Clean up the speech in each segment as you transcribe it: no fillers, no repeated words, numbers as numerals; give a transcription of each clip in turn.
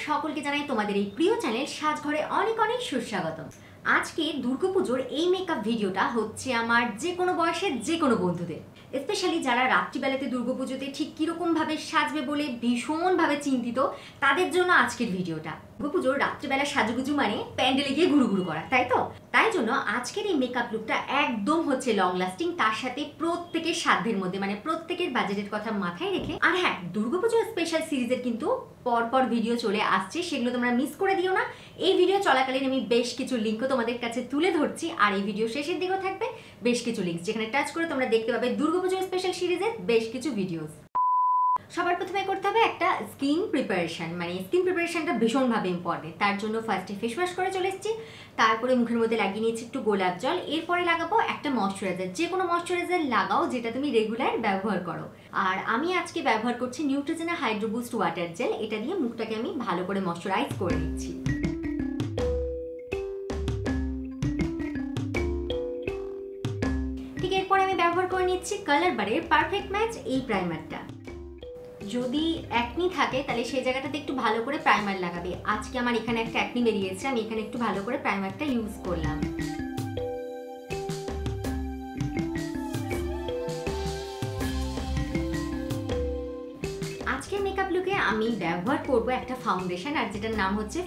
সকলকে জানাই তোমাদের এই প্রিয় চ্যানেল সাজ ঘরে অনেক অনেক সুস্বাগতম। আজকে দুর্গাপুজোর এই মেকআপ ভিডিওটা হচ্ছে আমার যে কোনো বয়সের যে কোনো বন্ধুদের, স্পেশালি যারা রাত্রিবেলাতে দুর্গাপুজোতে ঠিক কিরকম ভাবে সাজবে বলে ভীষণভাবে চিন্তিত, তাদের জন্য আজকের ভিডিওটা। দুর্গাপুজোর রাত্রিবেলা সাজুগুজু মানে প্যান্ডেলে গিয়ে ঘুরু করা, তাই তো? তাই জন্য আজকের এই মেকআপ লুকটা একদম হচ্ছে লং লাস্টিং, তার সাথে প্রত্যেকের সাধ্যের মধ্যে, মানে প্রত্যেকের বাজেটের কথা মাথায় রেখে। আর হ্যাঁ, দুর্গাপুজো স্পেশাল সিরিজের কিন্তু পরপর ভিডিও চলে আসছে, সেগুলো তোমরা মিস করে দিও না। এই ভিডিও চলাকালীন আমি বেশ কিছু লিঙ্কও তোমাদের কাছে তুলে ধরছি, আর এই ভিডিও শেষের দিকেও থাকবে বেশ কিছু লিঙ্ক, যেখানে টাচ করে তোমরা দেখতে পাবে দুর্গাপুজো স্পেশাল সিরিজের বেশ কিছু ভিডিওস। সবার প্রথমে করতে হবে একটা স্কিন প্রিপারেশন, মানে স্কিন প্রিপারেশনটা ভীষণভাবে ইম্পর্টেন্ট। তার জন্য ফার্স্টে ফেস ওয়াশ করে চলে এসেছি, তারপরে মুখের মধ্যে লাগিয়ে নিয়েছি একটু গোলাপ জল, এরপরে লাগাবো একটা ময়শ্চারাইজার। যে কোনো ময়শ্চারাইজার লাগাও যেটা তুমি রেগুলার ব্যবহার করো। আর আমি আজকে ব্যবহার করছি নিউট্রিজেনা হাইড্রো বুস্ট ওয়াটার জেল। এটা দিয়ে মুখটাকে আমি ভালো করে ময়শ্চারাইজ করে নিচ্ছি। ঠিক এরপরে আমি ব্যবহার করে নিচ্ছি কালার বারের পারফেক্ট ম্যাচ এই প্রাইমারটা। যদি অ্যাকনি থাকে তাহলে সেই জায়গাটাতে একটু ভালো করে প্রাইমার লাগাবে। আজকে আমার এখানে একটা অ্যাকনি বেরিয়েছে, আমি এখানে একটু ভালো করে প্রাইমারটা ইউজ করলাম। আজকের মেকআপ লুকে আমি ব্যবহার করব একটা ফাউন্ডেশন, আর যেটার নাম হচ্ছে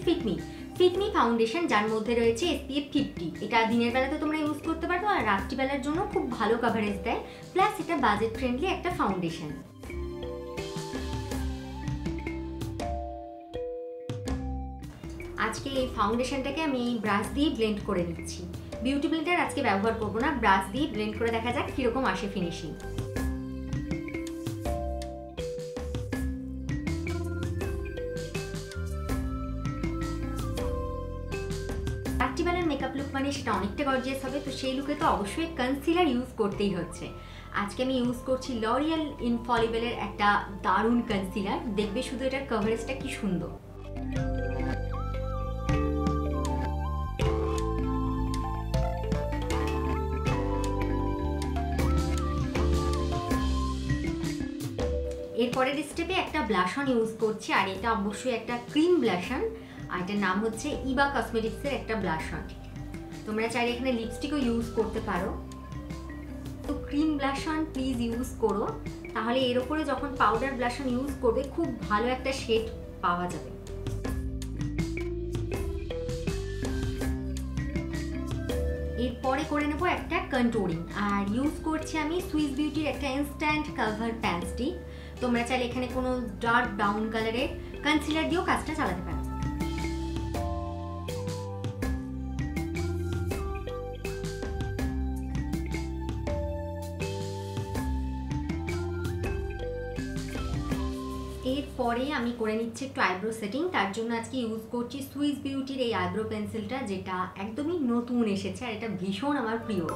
ফিটমি ফাউন্ডেশন, যার মধ্যে রয়েছে SPF 50। এটা দিনের বেলাতে তোমরা ইউজ করতে পারো, আর রাত্রিবেলার জন্য খুব ভালো কভারেজ দেয়, প্লাস এটা বাজেট ফ্রেন্ডলি একটা ফাউন্ডেশন। আজকে এই ফাউন্ডেশনটাকে আমি ব্রাশ দিয়ে ব্লেন্ড করে নিচ্ছি। বিউটি ব্লেন্ডার আজকে ব্যবহার করব না, ব্রাশ দিয়ে ব্লেন্ড করে দেখা যাক কিরকম আসে ফিনিশিং। রাত্রিবেলার মেকআপ লুক মানে সেটা অনেকটা গর্জিয়াস হবে, তো সেই লুকে তো অবশ্যই কনসিলার ইউজ করতেই হচ্ছে। আজকে আমি ইউজ করছি লরিয়াল ইনফলিবলের একটা দারুণ কনসিলার। দেখবে শুধু এটার কভারেজটা কি সুন্দর। এরপরের স্টেপে একটা ব্লাশন ইউজ করছি, আর এটা অবশ্যই একটা ক্রিম ব্লাশন, আর এটার নাম হচ্ছে ইবা কসমেটিক্সের একটা ব্লাশন। তোমরা চাইলে এখানে লিপস্টিকও ইউজ করতে পারো, তো ক্রিম ব্লাশন প্লিজ ইউজ করো, তাহলে এর উপরে যখন পাউডার ব্লাশন ইউজ করবে খুব ভালো একটা শেড পাওয়া যাবে। এরপরে করে নেবো একটা কন্ট্রোলিং, আর ইউজ করছি আমি সুইস বিউটির একটা ইনস্ট্যান্ট কাভার প্যান্সটিক। তোমরা চাইলে এখানে কোনো ডার্ক ব্রাউন কালারের কনসিলার দিয়েও কাজটা চালাতে পারো। এরপরে আমি করে নিচ্ছি একটু আইব্রো সেটিং। তার জন্য আজকে ইউজ করছি সুইস বিউটির এই আইব্রো পেন্সিলটা, যেটা একদমই নতুন এসেছে, আর এটা ভীষণ আমার প্রিয়।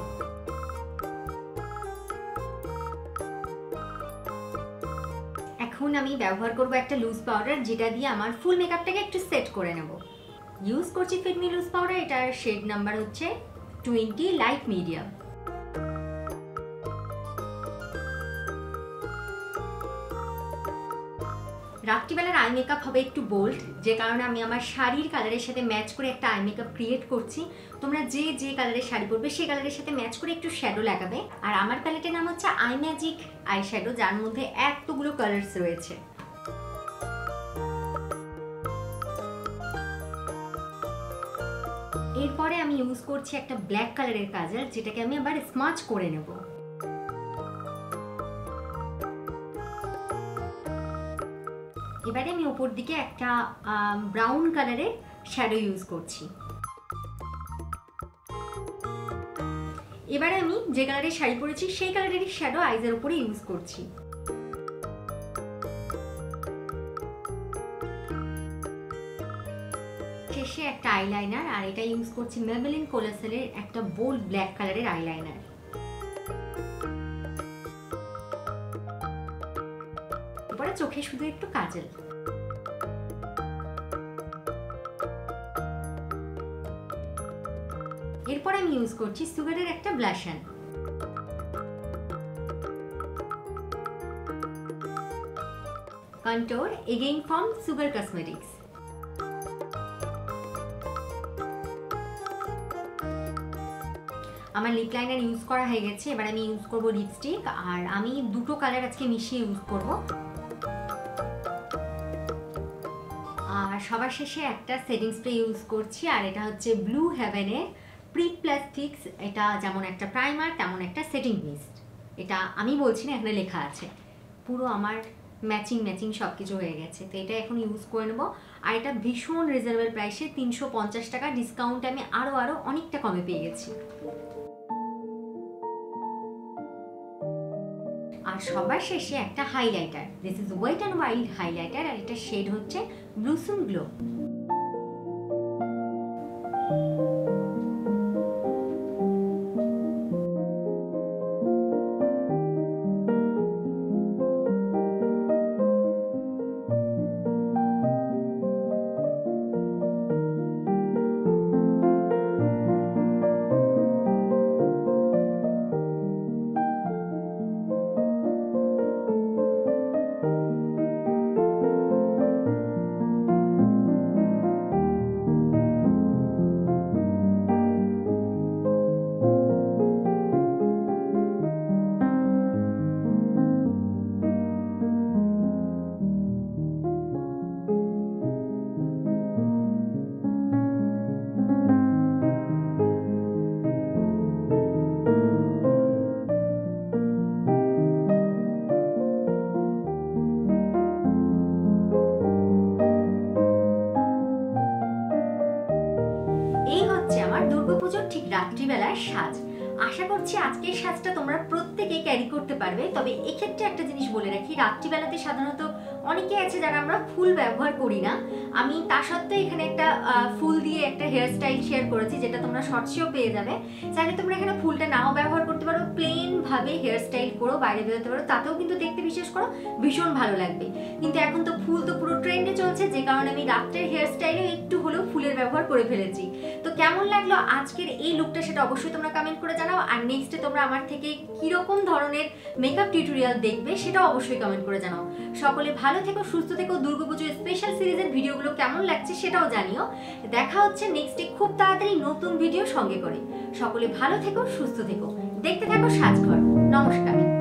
এখন আমি ব্যবহার করব একটা লুজ পাউডার, যেটা দিয়ে আমার ফুল মেকআপটাকে একটু সেট করে নেব। ইউজ করছি ফিটমি লুজ পাউডার, এটার শেড নাম্বার হচ্ছে 20 লাইট মিডিয়াম। রাত্রিবেলার আই মেকআপ হবে একটু বোল্ড, যে কারণে আমি আমার শাড়ির কালারের সাথে ম্যাচ করে একটা আই মেকআপ ক্রিয়েট করছি। তোমরা যে যে কালারের শাড়ি পরবে সেই কালারের সাথে ম্যাচ করে একটু শ্যাডো লাগাবে। আর আমার প্যালেটের নাম হচ্ছে আই ম্যাজিক আই শ্যাডো, যার মধ্যে এতগুলো কালার্স রয়েছে। এরপরে আমি ইউজ করছি একটা ব্ল্যাক কালারের কাজল, যেটাকে আমি আবার স্মাচ করে নেব। এবারে আমি উপর দিকে একটা ব্রাউন কালারের শ্যাডো ইউজ করছি। এবারে আমি যে কালারের শাড়ি পরেছি সেই কালারেরই শ্যাডো আইজের উপরে ইউজ করছি। শেষে একটা আইলাইনার, আর এটা ইউজ করছি মেবেলিন কোলাসেলের একটা বোল্ড ব্ল্যাক কালারের আইলাইনার। এরপরে চোখে শুধু একটু কাজল। এরপর আমি ইউজ করছি সুগারের একটা ব্লাশন। Contour again from sugar cosmetics. আমার লিপ লাইনার ইউজ করা হয়ে গেছে, এবার আমি ইউজ করব লিপস্টিক। আর আমি দুটো কালার আজকে মিশিয়ে ইউজ করব। আর সবার শেষে একটা সেটিং স্প্রে ইউজ করছি, আর এটা হচ্ছে ব্লু হেভেনের প্রি প্লাস্টিক্স। এটা যেমন একটা প্রাইমার তেমন একটা সেটিং মিস্ট। এটা আমি বলছি না, এখানে লেখা আছে। পুরো আমার ম্যাচিং সব কিছু হয়ে গেছে, তো এটা এখন ইউজ করে নেবো। আর এটা ভীষণ রিজনেবল প্রাইসে 350 টাকা, ডিসকাউন্টে আমি আরও অনেকটা কমে পেয়ে গেছি। আর সবার শেষে একটা highlighter, this is Wet and Wild highlighter, আর এটা শেড হচ্ছে ব্লুসুম গ্লো। এই হচ্ছে আমার দুর্গাপুজোর ঠিক রাত্রিবেলার সাজ। আশা করছি আজকের সাজটা তোমরা প্রত্যেকে ক্যারি করতে পারবে। তবে এক্ষেত্রে একটা জিনিস বলে রাখি, রাত্রিবেলাতে সাধারণত অনেকে আছে যারা আমরা ফুল ব্যবহার করি না। আমি তা সত্ত্বেও এখানে একটা ফুল দিয়ে একটা হেয়ার স্টাইল শেয়ার করেছি, যেটা তোমরা শর্টসেও পেয়ে যাবে। চাইলে তোমরা এখানে ফুলটা নাও ব্যবহার করতে পারো, প্লেন ভাবে হেয়ার স্টাইল করো, বাইরে বেরোতে পারো, তাতেও কিন্তু দেখতে বিশেষ করো ভীষণ ভালো লাগবে। কিন্তু এখন তো ফুল তো পুরো ট্রেন্ডে চলছে, যে কারণে আমি রাত্রের হেয়ার স্টাইলে একটু হলেও ফুলের ব্যবহার করে ফেলেছি। তো কেমন লাগলো আজকের এই লুকটা সেটা অবশ্যই তোমরা কমেন্ট করে জানাও। আর নেক্সটে তোমরা আমার থেকে কিরকম ধরনের মেকআপ টিউটোরিয়াল দেখবে সেটাও অবশ্যই কমেন্ট করে জানাও। সকলে ভালো থেকো, সুস্থ থেকো। দুর্গাপুজো স্পেশাল সিরিজের ভিডিওগুলো কেমন লাগছে সেটাও জানিও। দেখা হচ্ছে নেক্সটে খুব তাড়াতাড়ি নতুন ভিডিও সঙ্গে করে। সকলে ভালো থেকো, সুস্থ থেকো, দেখতে থাকো সাজঘর। নমস্কার।